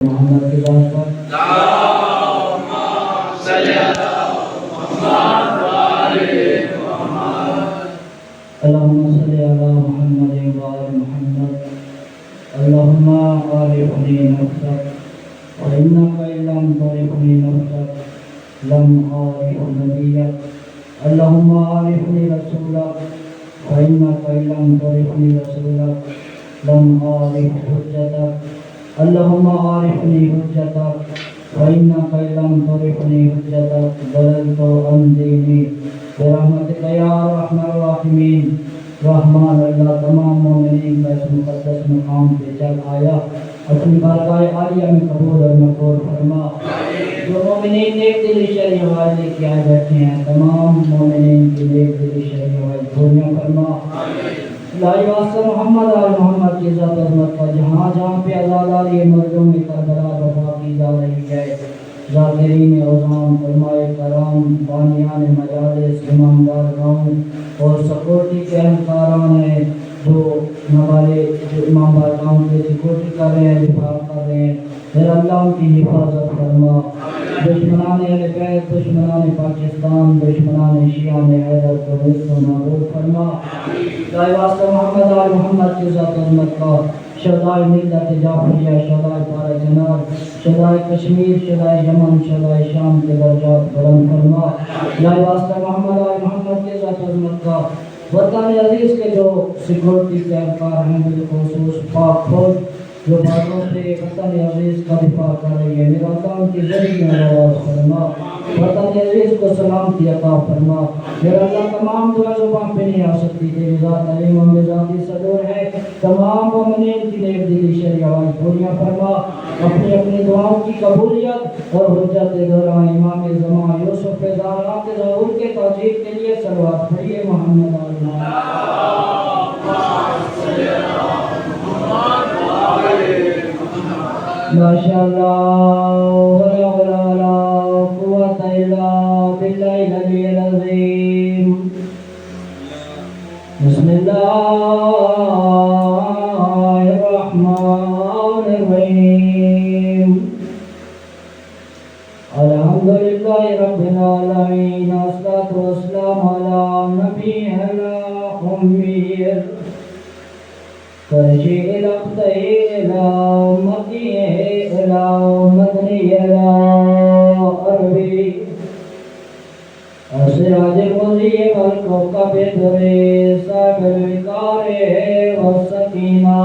محمد کی ذات پر اللہم صلی علی محمد وآل محمد اللهم صل على محمد وآل محمد اللهم عارفني نفسك فإنك إن لم تعرفني نفسك لم أعرف نبيك اللهم عارفني رسولك فإنك إن لم تعرفني رسولك لم أعرف حجتك اللهم عارفني حجتك فإنك إن لم تعرفني حجتك ضللت عن ديني برحمتك يا أرحم الراحمين رحمان اللہ تمام مومنین کا اس مقدس مقام پہ چل آیا اپنی بارگاہ عالیہ میں قبول اور مقبول فرما جو مومنین نیک دلی شرعی حوائج لے کے آئے بیٹھے ہیں تمام مومنین کی نیک دلی شرعی حوائج پوریاں فرما لائی واسطہ محمد آل محمد کی عزت عظمت کا جہاں جہاں پہ عزاداری مردوں میں کربلا بپا کی جا رہی ہے ذاکرین اوزان علماء کرام بانیان مجالس امامدار گاؤں اور سکورٹی کے اہلکاران ہیں جو ہمارے امام گاؤں کے سکورٹی کر رہے ہیں دفاع کر رہے ہیں پھر اللہ ان کی حفاظت فرما دشمنان اہل بیت دشمنان پاکستان دشمنان شیعان حیدر کو رزق و نابود فرما لائی واسطہ محمد آل محمد کی ذات عظمت کا شہدائے ملت جعفریہ شہدائے پارہ چنار شہدائے کشمیر شہدائے یمن شہدائے شام کے درجات بلند فرما لائی واسطہ محمد آل محمد کی ذات عظمت کا وطن عزیز کے جو سیکورٹی کے اہلکار ہیں بالخصوص پاک فوج جو باتوں سے وطن عزیز کا دفاع کر رہی ہے میرا اللہ ان کی ذریعے میں آواز فرما وطن عزیز کو سلامتی عطا فرما میرا اللہ تمام دعا زبان پہ نہیں آ سکتی تیری ذات علیم و مزاجی صدور ہے تمام مومنین کی نیک دلی شرعی حوائج پوریاں فرما اپنی اپنی دعاؤں کی قبولیت اور حجت دوران امام زمان یوسف زہرا کے ظہور کے توجیہ کے لیے صلوات پڑھیے محمد ماشاءاللہ ولا ولا ولا قوت الا باللہ العلی العظیم بسم اللہ الرحمن الرحیم الحمدللہ رب العالمین والصلاة والسلام علی نبینا محمد فرشی الابتئی الى مکی الى مدنی الى عربی اسراج المضی والکوکب دری صاحب الوقار والسکینہ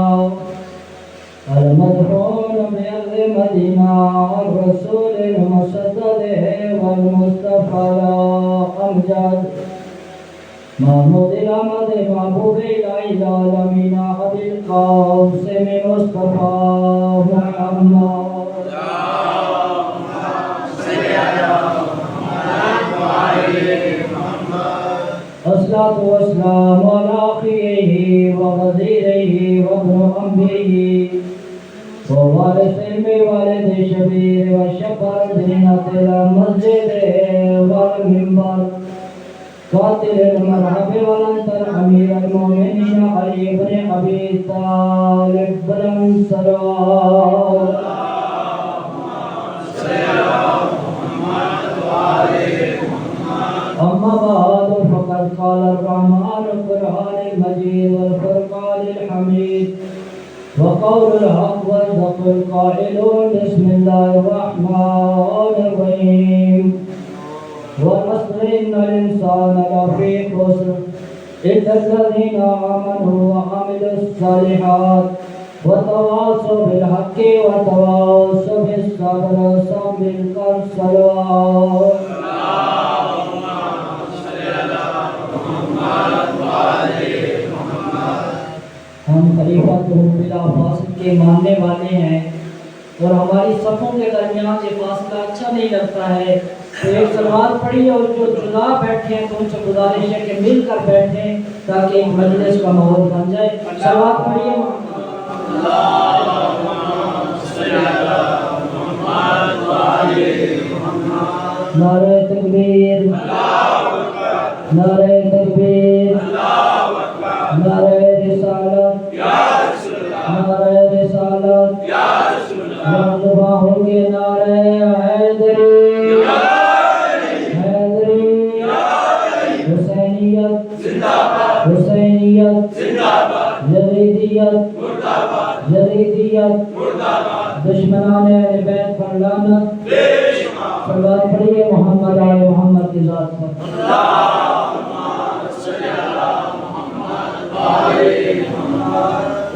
المدحون بأرض مدینہ الرسول المصدد والمصطفى الامجد محمود الامد محبوب الہی العالمین ابی القاسم مصطفیٰ محمد الصلاة والسلام على أخيه وغزيره وابن أمه ووارث بوالد شبير والشفر زينة المسجد والمنبر قاتل المرحب والانصر امیر المومنین علی بن ابی طالب بلند صلوات اما بعد فقد قال الرحمن القرآن المجيد والفرقان الحميد وقول الحق والصدق القائلون بسم الله الرحمن الرحيم والعصر إن الإنسان لفي خسر إلا الذين آمنوا وعملوا الصالحات وتواصوا بالحق وتواصوا بالصبر صبر الصلوات ہم خلیفۃ بلا فاصل کے ماننے والے ہیں اور ہماری صفوں کے درمیان یہ فاصلہ اچھا نہیں لگتا ہے تو ایک صلوات پڑھی اور جو جدا بیٹھے ہیں تو ان سے گزارش ہے کہ مل کر بیٹھیں تاکہ ایک مجلس کا ماحول بن جائے صلوات پڑھیے نعرہ تکبیر نعرہ تکبیر نعرہ رسالت نعرہ رسالت جذبہ ہو کے نعرہ حیدری حیدری حسینیت حسینیت یزیدیت یزیدیت دشمنان اہل بیت پر لعنت صلوات پڑھیے محمد آل محمد کی ذات پر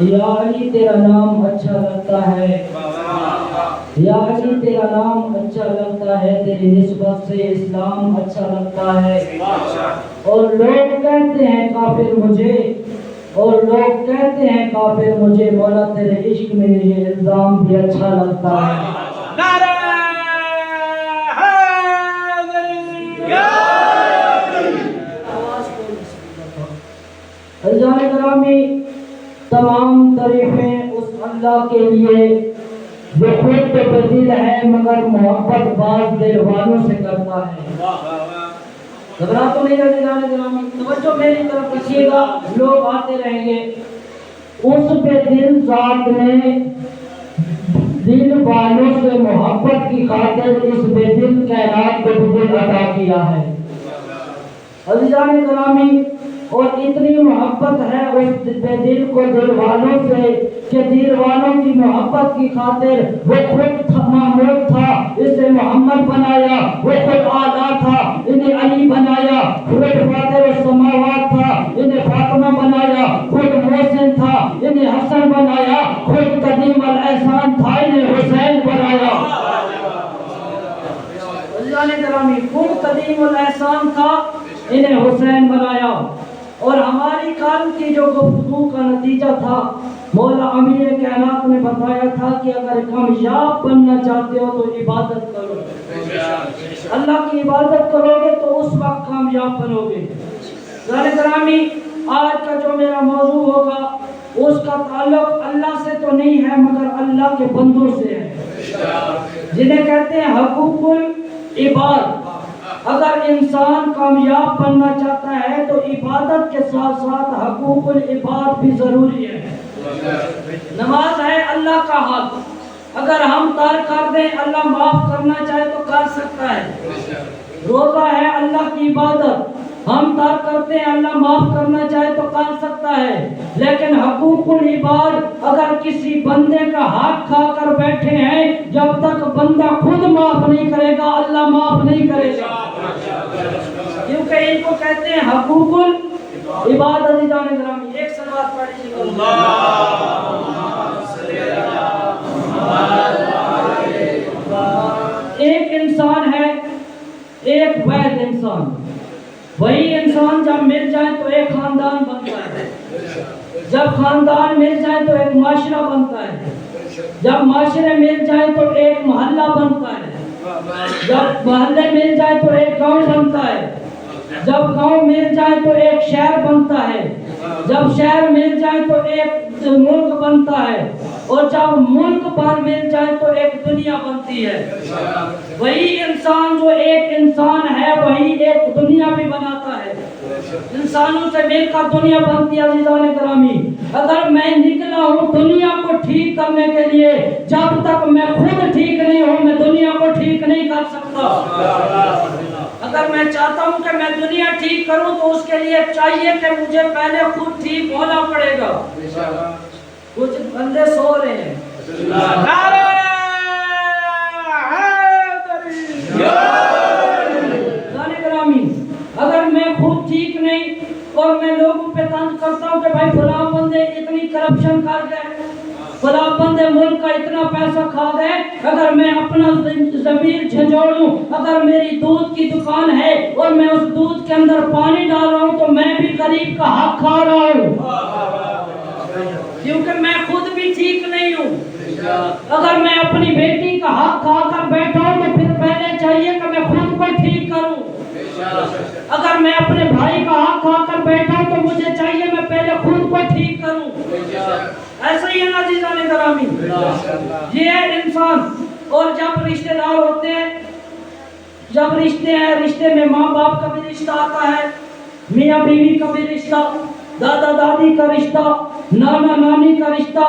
یا علی تیرا نام اچھا لگتا ہے یا علی تیرا نام اچھا لگتا ہے تیری نسبت سے اسلام اچھا لگتا ہے اور لوگ کہتے ہیں کافر مجھے اور لوگ کہتے ہیں کافر مجھے مولا تیرے عشق میں یہ الزام بھی اچھا لگتا ہے عزیزان گرامی تمام تعریفیں اس اللہ کے لیے جو خود تو بدل ہے مگر محبت باز دل والوں سے کرتا ہے گھبرا تو نہیں رہے جانے گرامی توجہ میری طرف رکھیے گا لوگ آتے رہیں گے اس پہ دل ذات نے دل والوں سے محبت کی خاطر اس بے دل کائنات کو دل عطا کیا ہے عزیزان گرامی اور اتنی محبت ہے اس بے دل کو دل والوں سے کہ دل والوں کی محبت کی خاطر وہ خود معمول تھا اسے محمد بنایا وہ خود آدھا تھا انہیں علی بنایا خود فاتح السماوات تھا انہیں فاطمہ بنایا خود محسن تھا انہیں حسن بنایا خود قدیم الاحسان تھا انہیں حسین بنایا عزیزان گرامی خود قدیم الاحسان تھا انہیں حسین بنایا اور ہماری کال کی جو گفتگو کا نتیجہ تھا مولا امیر کائنات نے بتایا تھا کہ اگر کامیاب بننا چاہتے ہو تو عبادت کرو اللہ کی عبادت کرو گے تو اس وقت کامیاب بنو گے گرامی آج کا جو میرا موضوع ہوگا اس کا تعلق اللہ سے تو نہیں ہے مگر اللہ کے بندوں سے ہے جنہیں کہتے ہیں حقوق العباد اگر انسان کامیاب بننا چاہتا ہے تو عبادت کے ساتھ ساتھ حقوق العباد بھی ضروری ہے نماز ہے اللہ کا حق اگر ہم ترک کر دیں اللہ معاف کرنا چاہے تو کر سکتا ہے روزہ ہے اللہ کی عبادت ہم ترک کرتے ہیں اللہ معاف کرنا چاہے تو کر سکتا ہے لیکن حقوق العباد اگر کسی بندے کا حق کھا کر بیٹھے ہیں جب تک بندہ خود معاف نہیں کرے گا اللہ معاف نہیں کرے گا کیونکہ ان کو کہتے ہیں حقوق العباد عزیزان گرامی ایک صلوات پڑھ لیجیے ایک انسان ہے ایک واحد انسان وہی انسان جب مل جائے تو ایک خاندان بنتا ہے جب خاندان مل جائے تو ایک معاشرہ بنتا ہے جب معاشرے مل جائے تو ایک محلہ بنتا ہے جب محلے مل جائے تو ایک گاؤں بنتا ہے جب گاؤں مل جائے تو ایک شہر بنتا ہے جب شہر مل جائے تو ایک ملک بنتا ہے اور جب ملک پر مل جائے تو ایک دنیا بنتی ہے وہی انسان جو ایک انسان ہے وہی ایک دنیا بھی بناتا ہے انسانوں سے مل کر دنیا بنتی ہے عزیزان گرامی اگر میں نکلا ہوں دنیا کو ٹھیک کرنے کے لیے جب تک میں خود ٹھیک نہیں ہوں میں دنیا کو ٹھیک نہیں کر سکتا اگر میں چاہتا ہوں کہ میں دنیا ٹھیک کروں تو اس کے لیے چاہیے کہ مجھے پہلے خود ٹھیک ہونا پڑے گا کچھ بندے سو رہے ہیں اگر میں خود ٹھیک نہیں اور میں لوگوں پہ طنز کرتا ہوں کہ بھائی فلاں بندے اتنی کرپشن کر گئے فلاں بندے ملک کا اتنا پیسہ کھا گئے اگر میں اپنا ضمیر جھنجھوڑوں اگر میری دودھ کی دکان ہے اور میں اس دودھ کے اندر پانی ڈال رہا ہوں تو میں بھی غریب کا حق کھا رہا ہوں کیونکہ میں خود بھی ٹھیک نہیں ہوں اگر میں اپنی بیٹی کا حق کھا کر بیٹھا ہوں تو پھر پہلے چاہیے کہ میں خود کو ٹھیک کروں اگر میں اپنے بھائی کا حق کھا کر بیٹھا ہوں تو مجھے چاہیے میں پہلے خود کو ٹھیک کروں ایسا ہی ہے عزیزان گرامی یہ ہے انسان اور جب رشتہ دار ہوتے ہیں جب رشتے ہیں رشتے میں ماں باپ کا بھی رشتہ آتا ہے میاں بیوی کا بھی رشتہ دادا دادی کا رشتہ نانا نانی کا رشتہ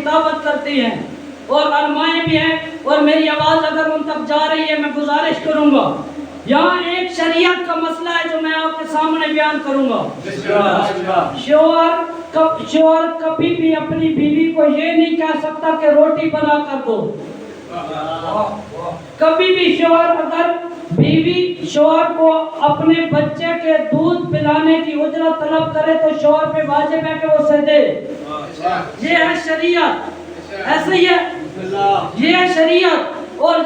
کتابت کرتی ہیں اور علمائیں بھی ہیں، اور میری آواز اگر ان تک جا رہی ہے میں گزارش کروں گا، یہاں ایک شریعت کا مسئلہ ہے جو میں آپ کے سامنے بیان کروں گا۔ شوہر کبھی بھی اپنی بیوی کو یہ نہیں کہہ سکتا کہ روٹی بنا کر دو۔ کبھی بھی شوہر اگر بیوی شوہر کو اپنے بچے کے دودھ پلانے کی اجرت طلب کرے تو شوہر پہ واجب ہے کہ اسے دے۔ یہ ہے شریعت، ایسے ہی ہے، یہ ہے شریعت۔ اور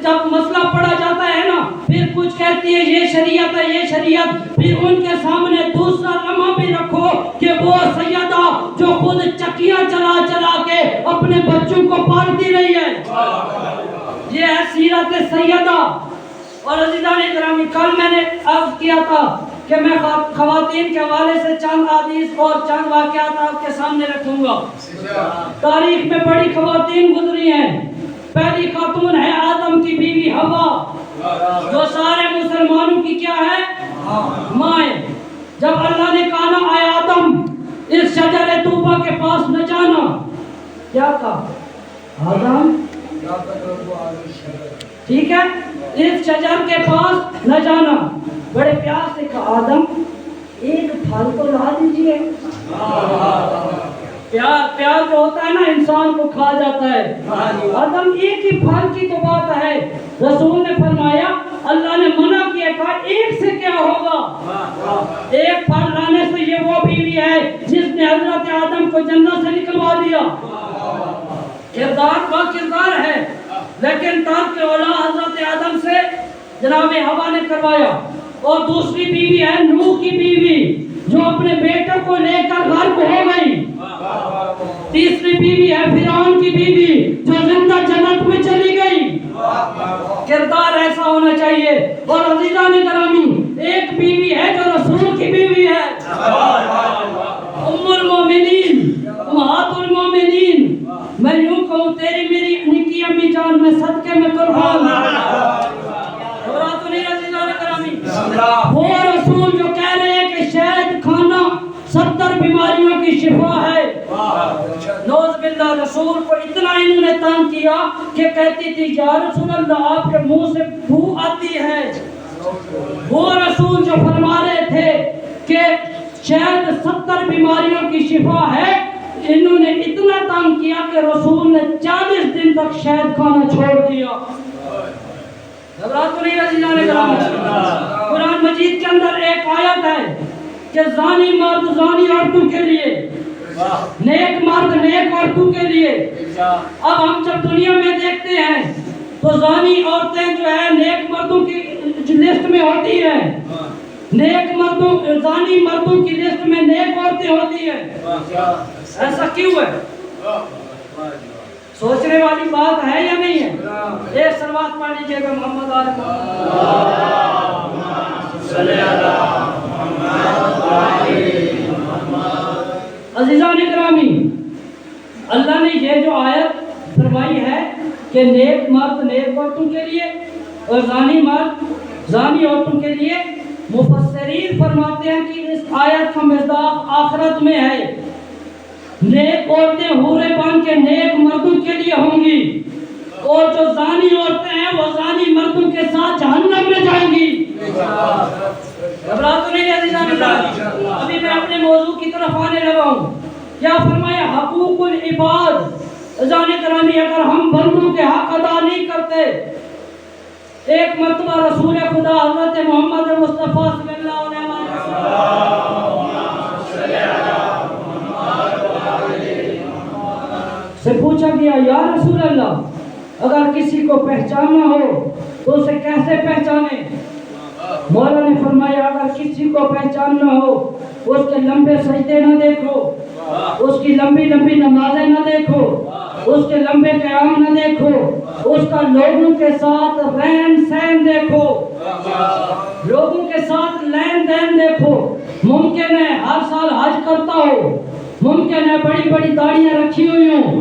جب مسئلہ پڑا جاتا ہے نا، پھر کچھ کہتی ہے یہ شریعت ہے، یہ شریعت، پھر ان کے سامنے دوسرا لمحہ بھی رکھو کہ وہ سیدہ جو خود چکیاں چلا چلا کے اپنے بچوں کو پالتی رہی ہے، یہ ہے سیرت سیدہ۔ اور عزیزان اکرامی، کل میں نے عرض کیا تھا کہ میں خواتین کے حوالے سے چند حدیث اور چند واقعات آپ کے سامنے رکھوں گا۔ تاریخ میں بڑی خواتین گزری ہیں۔ پہلی خاتون ہے آدم کی بیوی حوا، جو سارے مسلمانوں کی کیا ہے؟ ماں ہے۔ جب اللہ نے کہا نا اے آدم اس شجر طوبہ کے پاس نہ جانا، کیا کہا؟ آدم ٹھیک ہے، اس شجر کے پاس نہ جانا۔ بڑے پیار سے کہا آدم ایک پھل تو لا دیجئے۔ پیار جو ہوتا ہے نا انسان کو کھا جاتا ہے۔ آدم ایک ہی پھل کی تو بات ہے۔ رسول نے فرمایا اللہ نے منع کیا، کہا ایک سے کیا ہوگا؟ ایک پھل لانے سے یہ وہ بیوی ہے جس نے حضرت آدم کو جنت سے نکلوا دیا۔ کردار با کردار ہے، لیکن تارک اولا حضرت آدم سے جناب حوا نے کروایا۔ اور دوسری بیوی ہے نوح کی بیوی جو اپنے بیٹے کو لے کر غرق ہو گئی۔ تیسری بیوی ہے فرعون کی بیوی جو زندہ جنت میں چلی گئی۔ کردار ایسا ہونا چاہیے۔ اور عزیزان گرامی، ایک بیوی ہے جو رسول کی بیوی ہے، ام المومنین، امہات المومنین۔ میں یوں کہوں تیری میری نکی امی جان میں صدقے میں قربان وہ رسول جو کہہ رہے ہیں کہ شہد کھانا 70 بیماریوں کی شفا ہے۔ نوز باللہ، رسول کو اتنا انہوں نے تنگ کیا کہ کہتی تھی یا رسول اللہ آپ کے منہ سے بو آتی ہے۔ وہ رسول جو فرما رہے تھے کہ شہد 70 بیماریوں کی شفا ہے، انہوں نے اتنا تنگ کیا کہ رسول نے 40 دن تک شہد کھانا چھوڑ دیا۔ قرآن مجید کے اندر ایک آیت ہے کہ زانی مرد زانی عورتوں کے لیے، نیک مرد نیک عورتوں کے لیے۔ اب ہم جب دنیا میں دیکھتے ہیں تو زانی عورتیں جو ہے نیک مردوں کی لسٹ میں ہوتی ہیں، نیک مردوں زانی مردوں کی لسٹ میں نیک عورتیں ہوتی ہیں۔ ایسا کیوں ہے؟ سوچنے والی بات ہے یا نہیں ہے؟ ایک صلوات پڑھ لیجیے گا محمد آل محمد۔ عزیزان اکرامی، اللہ نے یہ جو آیت فرمائی ہے کہ نیک مرد نیک عورتوں کے لیے اور زانی مرد زانی عورتوں کے لیے، مفسرین فرماتے ہیں کہ اس آیت کا مصداق آخرت میں ہے۔ نیک عورتیں حوریں بن کے نیک مردوں کے لیے ہوں گی، اور جو زانی عورتیں ہیں وہ زانی مردوں کے ساتھ جہنم میں جائیں گی۔ گھبراہٹ تو نہیں ہے عزیزان اللہ؟ ابھی میں اپنے موضوع کی طرف آنے لگا ہوں۔ کیا فرمایا؟ حقوق العباد۔ عزیزان کرامی، اگر ہم بندوں کے حق ادا نہیں کرتے، ایک مرتبہ رسول خدا حضرت محمد مصطفیٰ صلی اللہ علیہ وسلم سے پوچھا گیا یا رسول اللہ اگر کسی کو پہچاننا ہو تو اسے کیسے پہچانے؟ مولا نے فرمایا اگر کسی کو پہچاننا ہو اس کے لمبے سجدے نہ دیکھو، اس کی لمبی لمبی نمازیں نہ دیکھو، اس کے لمبے قیام نہ دیکھو، اس کا لوگوں کے ساتھ رہن سہن دیکھو، لوگوں کے ساتھ لین دین دیکھو۔ ممکن ہے ہر سال حج کرتا ہو، ممکن ہے بڑی بڑی داڑیاں رکھی ہوئی ہوں،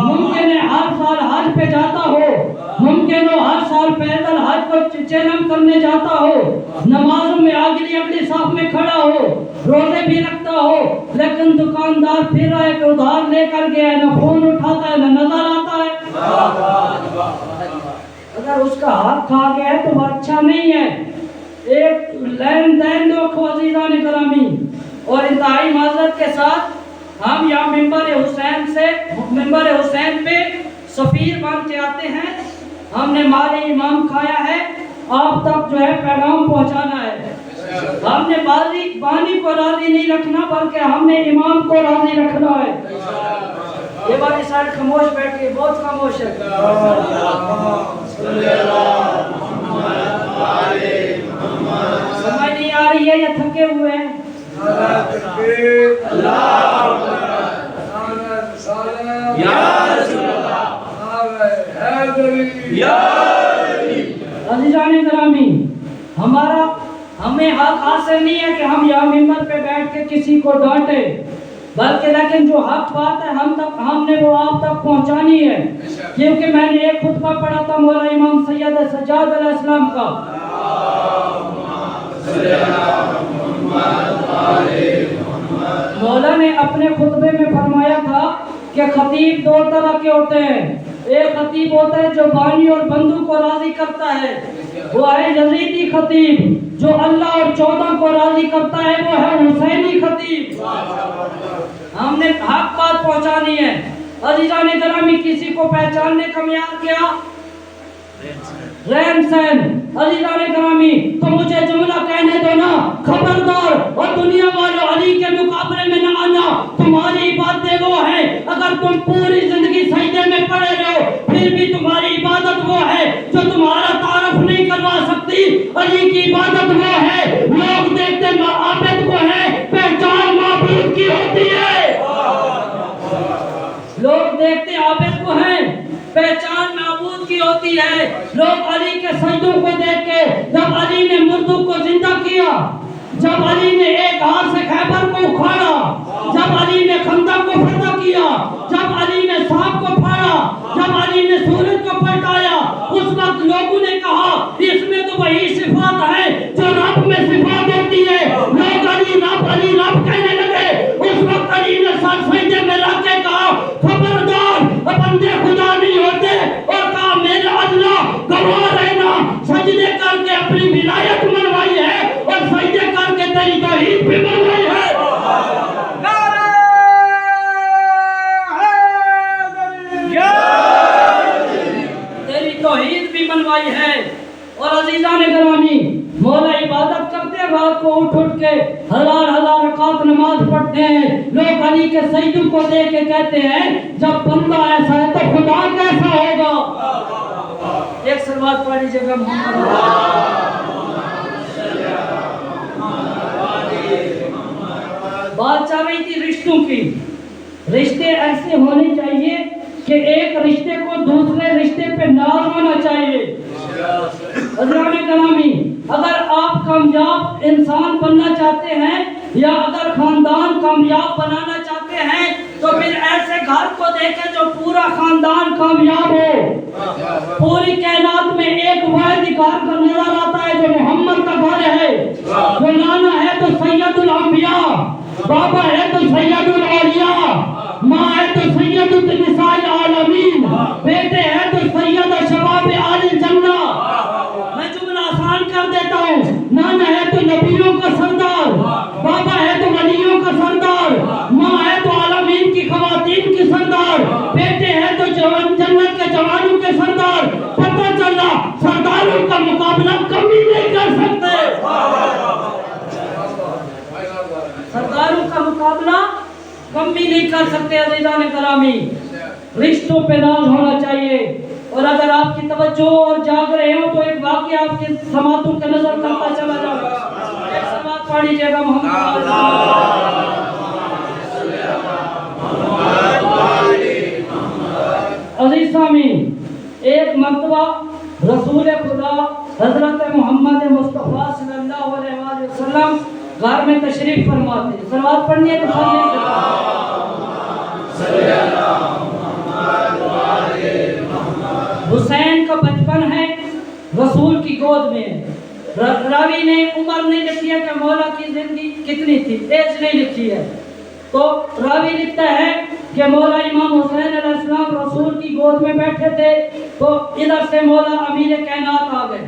ممکن ہے ہر سال حج پہ جاتا ہو، ممکن ہو ہر سال پیدل حج کو چیلم کرنے جاتا ہو، نمازوں میں اگلی صف میں کھڑا ہو، روزے بھی رکھتا ہو، لیکن دکاندار پھر رہا ہے کہ ادھار لے کر گیا ہے، نہ فون اٹھاتا ہے نہ نظر آتا ہے۔ اگر اس کا ہاتھ کھا گیا ہے تو وہ اچھا نہیں ہے۔ ایک لین دین دو عزیزان گرامی، اور انتہائی معذرت کے ساتھ ہم یہاں ممبر حسین پہ سفیر بن کے آتے ہیں، ہم نے مال امام کھایا ہے، آپ تک جو ہے پیغام پہنچانا ہے۔ ہم نے بانی کو راضی نہیں رکھنا بلکہ ہم نے امام کو راضی رکھنا ہے۔ یہ والی سائڈ خاموش بیٹھی، بہت خاموش ہے۔ سمجھ نہیں آ رہی ہے یا تھکے ہوئے ہیں؟ عزیزان گرامی، ہمیں حق حاصل نہیں ہے کہ ہم یہاں ممبر پہ بیٹھ کے کسی کو ڈانٹے، بلکہ لیکن جو حق بات ہے ہم نے وہ آپ تک پہنچانی ہے۔ کیونکہ میں نے ایک خطبہ پڑھا تھا مولا امام سید سجاد علیہ السلام کا، مولا نے اپنے خطبے میں فرمایا تھا کہ خطیب دو طرح کے ہوتے ہیں۔ ایک خطیب ہوتا ہے جو بانی اور بندو کو راضی کرتا ہے، وہ ہے یزیدی خطیب۔ جو اللہ اور 14 کو راضی کرتا ہے وہ ہے حسینی خطیب۔ ہم نے حق بات پہنچانی ہے۔ عزیزان گرامی، کسی کو پہچاننے کا معیار کیا؟ رہن سہن۔ عزیزان گرامی، تو مجھے جملہ کہنے دو نا، خبردار اور دنیا والوں، علی کے مقابلے میں نہ آنا۔ تمہاری عبادتیں وہ ہیں، اگر تم پوری زندگی سجدے میں پڑے رہو پھر بھی تمہاری عبادت وہ ہے جو تمہارا تعارف نہیں کروا سکتی۔ علی کی عبادت وہ ہے، لوگ دیکھتے عابد کو ہے، پہچان معبود کی ہوتی ہے۔ لوگ دیکھتے عابد کو ہیں، پہچان معبود کی ہوتی ہے۔ لوگ علی کے سجدوں کو دیکھ کے، جب علی نے مردوں کو زندہ کیا، جب علی نے ایک ہاتھ سے خیبر کو اکھاڑا، جب علی نے خندق کو فتح کیا، جب علی نے سانپ کو پھاڑا، جب علی نے سورج کو پلٹایا، اس وقت لوگوں نے کہا اس میں تو وہی صفات ہے جو رب میں صفات ہوتی ہے۔ لوگ علی رب کہنے لگے۔ اس وقت علی نے سر سجدے میں رکھ کے کہا خبردار، بندے خدا نہیں ہوتے، اور کہا میرے اللہ گواہ رہنا، سجدے کر کے اپنی ولایت منوائی ہے اور سجدے کر کے تیری توحید بھی منوائی ہے۔ تیری توحید بھی منوائی ہے۔ اور عزیزان گرامی، مولا عبادت کرتے ہیں، رات کو اٹھ کے ہزار رکعت نماز پڑھتے ہیں۔ لوگ علی کے سجدوں کو دیکھ کے کہتے ہیں جب بندہ ایسا ہے تو خدا کیسا ہوگا؟ ایک سلوات پڑھ لیجیے گا۔ بات چل رہی تھی رشتوں کی۔ رشتے ایسے ہونے چاہیے کہ ایک رشتے کو دوسرے رشتے پہ ناز ہونا چاہیے۔ حضرات گرامی، اگر آپ کامیاب انسان بننا چاہتے ہیں یا اگر خاندان کامیاب بنانا چاہتے ہیں تو پھر ایسے گھر کو دیکھیں جو پورا خاندان کامیاب ہو۔ پوری کائنات میں ایک واحد گھر کا نظر آتا ہے جو محمد کا گھر ہے، جو نانا ہے تو سید الانبیاء، بابا ہے تو سید الاولیاء، ماں ہے تو سید النساء العالمین، بیٹے ہیں تو سید شباب آل جنہ۔ میں جملہ آسان کر دیتا ہوں، نانا ہے تو نبیوں کا سردار، بابا ہے تو ولیوں کا سردار، ماں ہے تو عالمین کی خواتین کی سردار، بیٹے ہیں تو جنت کے جوانوں کے سردار۔ پتہ چلا سرداروں کا مقابلہ کمی نہیں کر سکتے، سرداروں کا مقابلہ کمی نہیں کر سکتے۔ عزیزان گرامی، رشتوں پہ ناز ہونا چاہیے۔ اور اگر آپ کی توجہ اور جاگ رہے ہو تو ایک واقعہ آپ کی سماعتوں کے نظر کرتا چلا جاؤں گا۔ ایک سماعت پڑھ لیجیے گا محمد عزیز سامعین، ایک مرتبہ رسول خدا حضرت محمد مصطفیٰ صلی اللہ علیہ وسلم گھر میں تشریف فرما تھے۔ صلوات پڑھنی ہے تو حسین کا بچپن ہے رسول کی گود میں ہے. راوی نے عمر نہیں لکھی ہے کہ مولا کی زندگی کتنی تھی، ایج نہیں لکھی ہے. تو راوی لکھتا ہے کہ مولا امام حسین علیہ السلام رسول کی گود میں بیٹھے تھے تو ادھر سے مولا امیر کائنات آ گئے.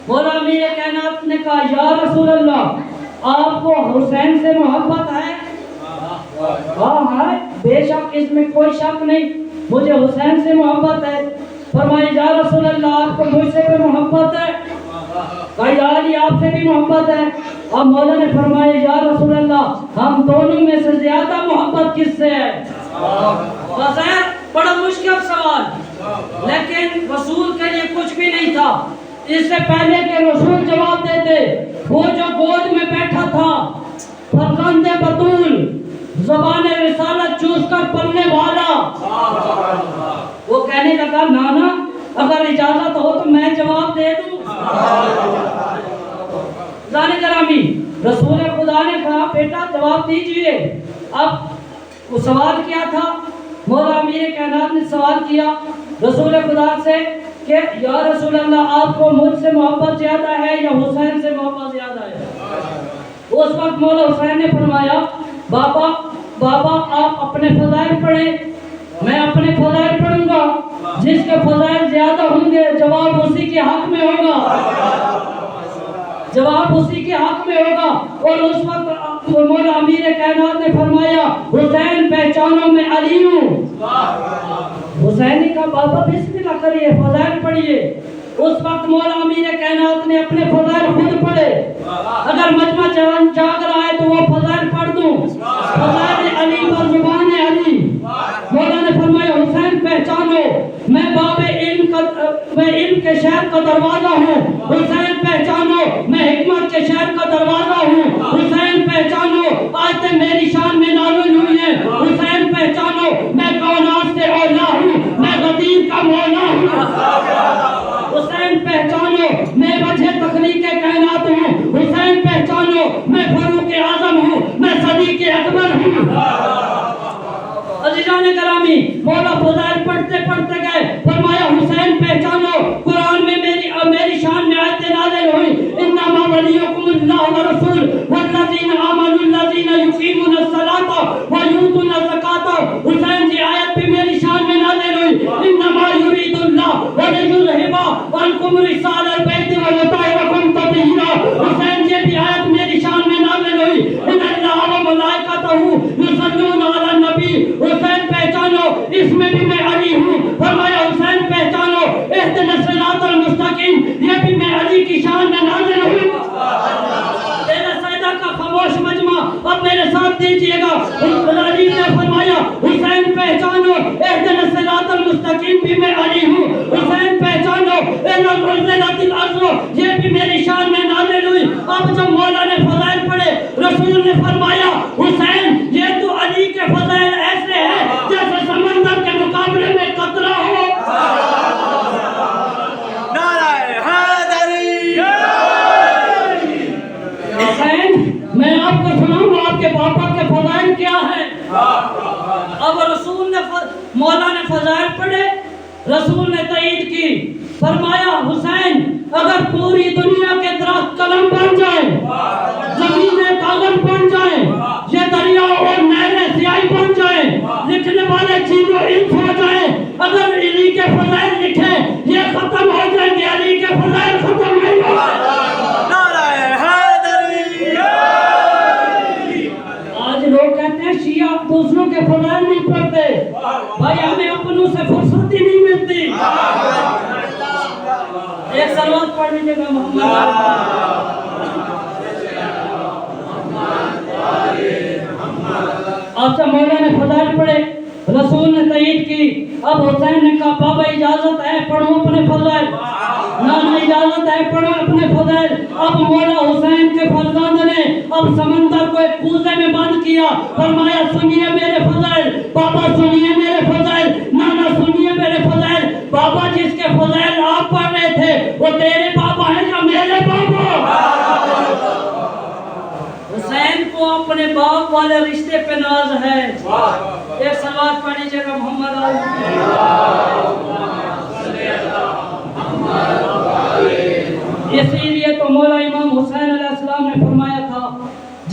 مولا امیر کائنات نے کہا یا رسول اللہ آپ کو حسین سے محبت ہے؟ ہاں ہے، بے شک اس میں کوئی شک نہیں، مجھے حسین سے محبت ہے. فرمایا یا رسول اللہ آپ کو مجھ سے بھی محبت ہے؟ کہا یا علی آپ سے بھی محبت ہے. اب مولا نے فرمایا یا رسول اللہ ہم دونوں میں سے زیادہ محبت کس سے ہے؟ بظاہر بڑا مشکل سوال، لیکن رسول کے لیے کچھ بھی نہیں تھا. اس سے پہلے کہ رسول جواب دیتے، وہ جو گود میں بیٹھا تھا فرزند بطول زبان رسالت چوس کر پلنے والا، وہ کہنے لگا نانا اگر اجازت ہو تو میں جواب دے دوں. زانی گرامی رسول خدا نے کہا بیٹا جواب دیجئے. اب وہ سوال کیا تھا؟ مولا امیر کائنات نے سوال کیا رسول خدا سے کہ یا رسول اللہ آپ کو مجھ سے محبت زیادہ ہے یا حسین سے محبت زیادہ ہے؟ اس وقت مولا حسین نے فرمایا بابا آپ اپنے فضائل پڑھیں، میں اپنے فضائل پڑھوں گا، جس کے فضائل زیادہ ہوں گے جواب اسی کے حق میں ہوگا، جواب اسی کے حق میں ہوگا. اور اس وقت مولا امیر کائنات نے فرمایا حسین پہچانو میں علی ہوں. حسین نے کہا بابا بسم اللہ کریے فضائل پڑھیے. اس وقت مولا امیر کائنات نے اپنے فضائل خود پڑھے. اگر مجمع جاگ رہا ہے تو وہ فضائل پڑھ دوں. فضائل علی پر زبان علی. مولا نے فرمایا حسین پہچانو میں باب علم کے شہر کا دروازہ ہوں. حسین پہچانو میں حکمت کے شہر کا دروازہ ہوں. حسین پہچانو آیتیں میری شان میں نازل ہوئی ہیں. حسین پہچانو میں کائنات سے اولا ہوں، میں غدیر کا مولا ہوں. حسین پہچانو میں وجہ تخلیق کائنات ہوں. حسین پہچانو میں فاروق اعظم ہوں، میں صدیق اکبر ہوں. عزیزان گرامی مولا فضائل پڑھتے پڑھتے گئے. فرمایا حسین پہچانو قرآن میں میری شان میں آیتیں نازل ہوئی انما ولیکم اللہ ورسول والذین آمنوا الذین یقیمون الصلاۃ ویؤتون الزکاۃ. حسین جی آیت بھی میری شان میں نازل ہوئی انما یرید اللہ ولیذهب عنکم رجال البیت ویطہرکم تطہیرا. حسین جی بھی آیت میری شان میں نازل ہوئی ان اللہ وملائکتہ یصلون علی النبی. حسین پہچانو اس میں بھی میں علی ہوں. فرمایا حسین پہچانو اہدنا الصراط المستقیم یہ بھی میں علی کی شان میں نازل ہوئی. تیرا سیدہ کا خاموش مجمع اب میرے ساتھ دیجئے گا. علی نے فرمایا حسین پہچانو اہدنا الصراط المستقیم بھی میں علی ہوں. حسین پہچانو انزلت الارض یہ بھی میری شان میں نازل ہوئی. اب جب مولا نے فضائل پڑھے رسول نے فرمایا حسین یہ تو علی کے فضائل ایسے ہیں جیسے سمندر کے مقابلے میں قطرہ ہو. حسین میں آپ کو سناؤں آپ کے پاپا کے فضائل کیا ہیں. اب رسول نے مولا نے فضائل پڑھے، رسول نے تائید کی. فرمایا حسین اگر پوری دنیا کے درخت قلم بن جائیں، زمینیں کاغذ بن جائیں، یہ دریا اور نہریں سیاہی بن جائیں، لکھنے والے چیزوں علم ہو جائیں، اگر علی کے فضائل لکھیں یہ ختم ہو جائیں گے، علی کے فضائل ختم نہیں ہو جائیں. آج لوگ کہتے ہیں شیعہ دوسروں کے فضائل نہیں پڑھتے. بھائی ہمیں اپنوں سے فرصت ہی نہیں ملتی. ایک صلوات پڑھ لیجیے گا محمد. اب جب مولا نے فضائل پڑھے رسول نے تائید کی. اب حسین نے کہا بابا اجازت ہے پڑھو اپنے فضائل. نانا اجازت ہے پڑھو اپنے فضائل. اب مولا حسین کے فرزند نے اب سمندر کو ایک کوزے میں بند کیا. فرمایا سنیے میرے فضائل، بابا سنیے میرے فضائل، نانا سنیے میرے فضائل. بابا جس کے فضائل آپ پڑھ رہے تھے وہ تیرے بابا ہیں یا میرے بابا؟ حسین کو اپنے باپ والے رشتے پہ ناز ہے. ایک صلوات پڑھ لیجیے گا محمد.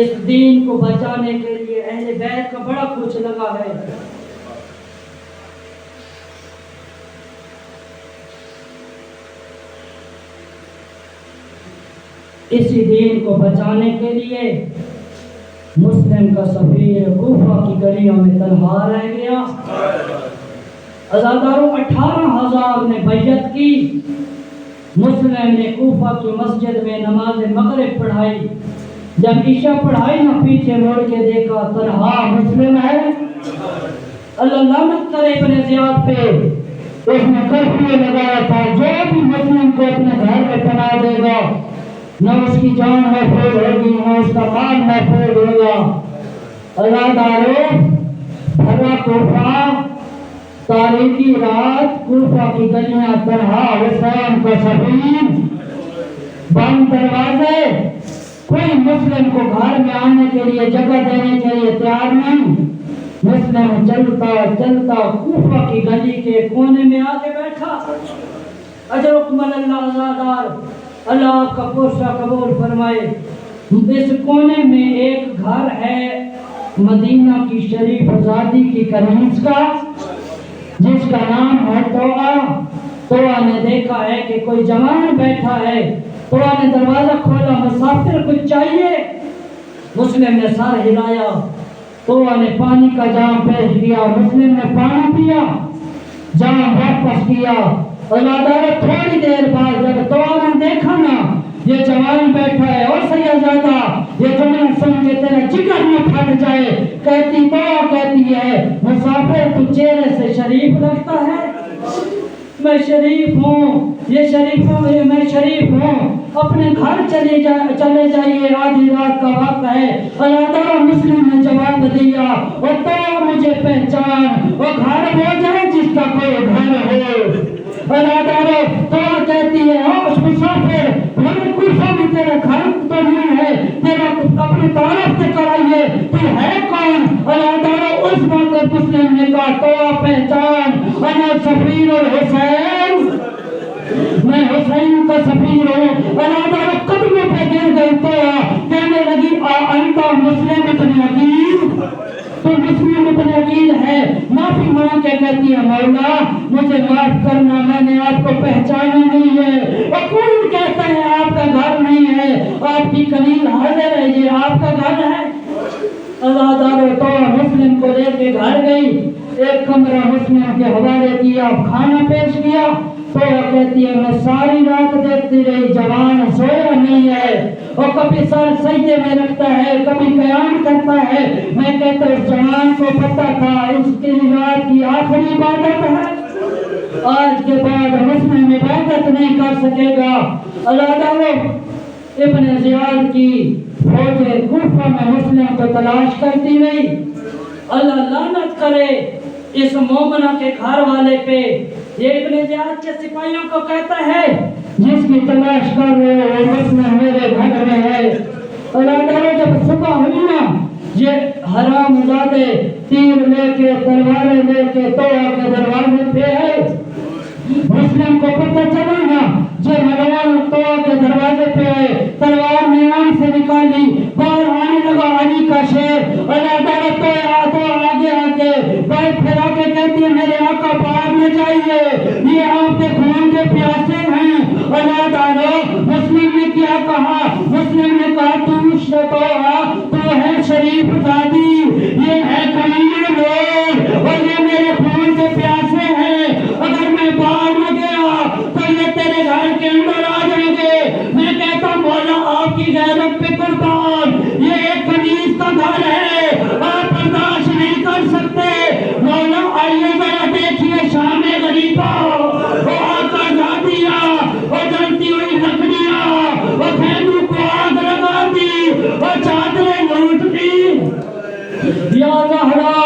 اس دین کو بچانے کے لیے اہل بیت کا بڑا کچھ لگا ہے. اسی دین کو بچانے کے لیے مسلم کا سفیر کوفہ کی گلیوں میں تنہا رہ گیا. عزاداروں 18,000 نے بیعت کی. مسلم نے کوفہ کی مسجد میں نماز مغرب پڑھائی. جب عشاء پڑھائی نہ پیچھے موڑ کے دیکھا تنہا مسلم ہے. اللہ لعنت کرے ابن زیاد پہ. اس نے کرفیو لگایا تھا جو بھی مسلم کو اپنے گھر میں پناہ دے گا نہ اس کی جان محفوظ ہوگی نہ اس کا مال محفوظ ہوگا. اللہ دارو بھرا کوفہ تاریخی رات کوفہ کی گلیاں تنہا حسین کا سفیر بند دروازے. کوئی مسلم کو گھر میں آنے کے لیے جگہ دینے کے لیے تیار نہیں. مسلم چلتا چلتا کوفہ کی گلی کے کونے میں آ کے بیٹھا. اجرکم اللہ عزادار اللہ آپ کا پوشہ قبول فرمائے. اس کونے میں ایک گھر ہے مدینہ کی شریف آزادی کی کنیز کا جس کا نام ہے توعہ. توعہ نے دیکھا ہے کہ کوئی جوان بیٹھا ہے. توعہ نے دروازہ کھولا مسافر کچھ چاہیے. مسلم نے سر ہلایا. توعہ نے پانی کا جام پیش کیا. مسلم نے پانی پیا جام واپس کیا. عزادارو تھوڑی دیر بعد جب توعہ نے دیکھا نا یہ جوان بیٹھا ہے اور سیدزادہ یہ جملہ سن کے تیرا جگر میں پھٹ جائے کہتی توعہ کہتی ہے مسافر تو چہرے سے شریف لگتا ہے. میں شریف ہوں. یہ شریف ہوں میں شریف ہوں. اپنے گھر چلے جائیے آدھی رات کا وقت ہے. عزادارو مسلم نے جواب دیا اور توعہ مجھے پہچان وہ گھر ہو جائے جس کا کوئی گھر ہو. عزادارو توعہ کہتی ہے اس مسافر ہمیں کوفہ میں تیرا گھر تو نہیں ہے تیرا اپنی تعارف سے کرائیے تو ہے کون. عزادارو اس وقت مسلم نے کہا توعہ پہچان انا سفیر الحسین میں حسین کا سفیر ہوں. عزادارو قدموں پہ گر گئی توعہ کہنے لگی انت مسلم ابن عقیل تو مسلم ابن عقیل ہے. معافی مانگ کے کہتی ہے مولا مجھے معاف کرنا میں نے آپ کو پہچانا نہیں ہے. اور کون کہتا ہے آپ کا گھر نہیں ہے آپ کی کنیز حاضر ہے یہ آپ کا گھر ہے. عزادارو توعہ مسلم کو لے کے گھر گئی. ایک کمرہ مسلم کے حوالے کیا کھانا پیش کیا. توعہ کہتی ہے میں ساری رات دیکھتی رہی جوان سویا نہیں ہے اور کبھی سر سجدے میں رکھتا ہے کبھی قیام کرتا ہے. میں کہتا اس جوان کو پتہ تھا اس کی رات کی آخری عبادت ہے آج کے بعد مسلم عبادت نہیں کر سکے گا. عزادارو ابن زیاد کی فوج کوفہ میں مسلم کو تلاش کرتی رہی. اللہ لعنت کرے اس مومنہ کے گھر والے پہ. یہ ابن زیاد کے سپاہیوں کو کہتا ہے جس کی تلاش کر رہے ہو مسلم میرے گھر میں ہے. عزادارو جب صبح ہوئی نا یہ حرام زادے تیر لے کے تلواریں لے کے توعہ کے دروازے پہ ہے. مسلم کو پتہ چلا نا جو ملوان توعہ کے دروازے پہ ہے تلوار نیام سے نکالی باہر آنے لگا علی کا شیر. عزادارو توعہ آگے آگے بھائی پھیلا کے کہتی ہے میرے آقا باہر نہ جائیے یہ آپ کے خون کے پیاسے ہیں. عزادارو مسلم نے کیا کہا مسلم نے کہا تو ہے شریف زادی یہ ہے کمینے لوگ اور یہ میرے خون کے پیاسے ہیں. اگر میں باہر نہ گیا تو یہ تیرے گھر کے اندر آ جائیں گے. میں کہتا مولا آپ کی غیرت پہ قربان یہ ایک کنیز کا گھر ہے آپ برداشت نہیں کر سکتے. مولا آئیے ذرا دیکھیے شام غریبہ وہ آقا زادیاں وہ جلتی ہوئی لکڑیاں وہ خیموں کو آگ لگا دی وہ چادریں لوٹ دی. یا زہرا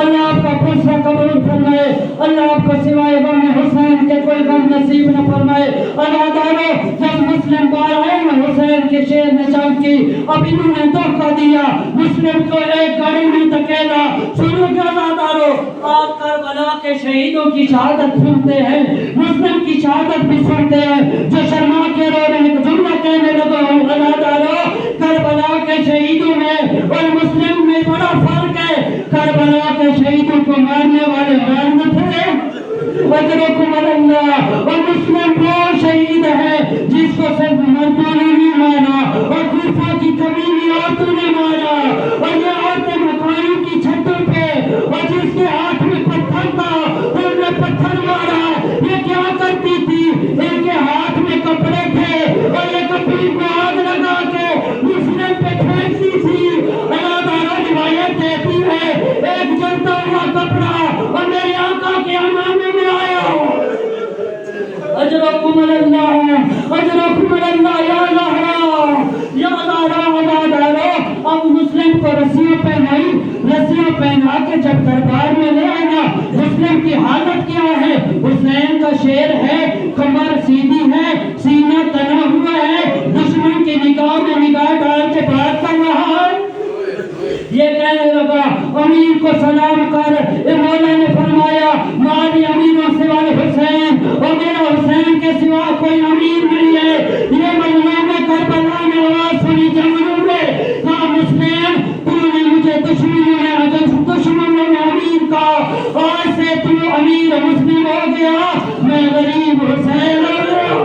اللہ آپ کا پرسہ قبول فرمائے. اللہ آپ کو سوائے غم حسین کے کوئی غم نصیب نہ فرمائے. عزادارو جب مسلم بار آئے نا حسین کے شیر نے جنگ کی اب انہوں نے دھوکہ دیا مسلم کو ایک گاڑی میں دھکیلا. سنو کیا عزادارو آپ کربلا کے شہیدوں کی شہادت سنتے ہیں مسلم کی شہادت بھی سنتے ہیں جو شرما کے رو رہے ہیں جملہ کہنے لگا ہوں. عزادارو کربلا کو مارنے والے مار تھے اجرکم اللہ اور مسلم وہ شہید ہے جس کو صرف مردوں نے نہیں مارا اور کوفہ کی کمیلی عورتوں نے مارا اور یہ عورتیں مکانوں کی چھتوں پہ اور جس کے ہاتھ میں پتھر تھا انہوں نے پتھر مارا یہ کیا کرتی تھی ان کے ہاتھ میں کپڑے تھے اور یہ کپڑے کو آگ لگا کے مسلم پہ پھینکتی تھی اللہ تعالیٰ روایت دیتی ہے ایک جلتا ہوا کپڑا اور میرے آقا کے امامے میں آیا اجرکم اللہ اجرکم اللہ یا لہرا یا دارا اب مسلم کو رسیوں پہنا کے جب دربار میں لے آنا مسلم کی حالت کیا ہے حسین کا شیر ہے کمر سیدھی ہے سینہ تنا ہوا ہے دشمن کی نگاہ میں نگاہ ڈال کے بات کر رہا ہے یہ کہنے لگا امیر کو سلام کر مولا نے فرمایا مالی امیروں سوائے حسین اور میرا حسین کے سوا کوئی امیر نہیں ہے یہ مظلوم کربلا نے آواز سنی جنگلوں میں کہا مسلم تو نے مجھے دشمنوں نے امیر کا آج سے تو امیر مسلم ہو گیا میں غریب حسین ہو گیا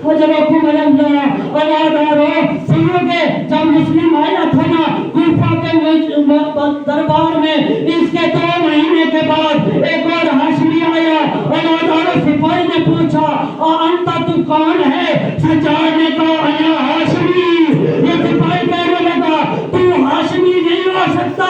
حجرکم اللہ اللہ دارو سنو گے جب مسلم آیا تھا نا کوفہ کے دربار میں اس کے 2 مہینے کے بعد ایک اور ہاشمی آیا اللہ دارو سپاہی نے پوچھا انتا تو کون ہے سجاد نے کہا انا ہاشمی یہ سپاہی کہنے لگا تو ہاشمی نہیں ہو سکتا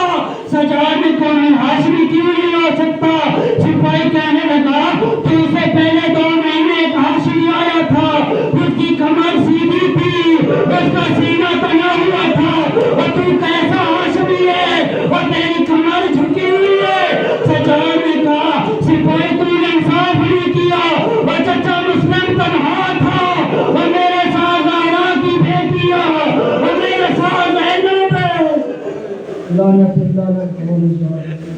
سجاد نے کہا میں ہاشمی کیوں نہیں ہو سکتا سپاہی کہنے لگا تو اسے پہلے 2 مہینے ایک ہاشمی آیا تھا اس کی کمر سیدھی تھی اس کا سینہ تنا ہوا تھا اور تو کیسا ہاشمی ہے اور تیری کمر جھکی ہوئی ہے سجاد نے کہا سپاہی تو نے انصاف نہیں کیا اور چچا مسلم تنہا تھا اور میرے ساتھ زہرا کی بیٹی اور میرے ساتھ زینب ہے لعنت اللہ علیہ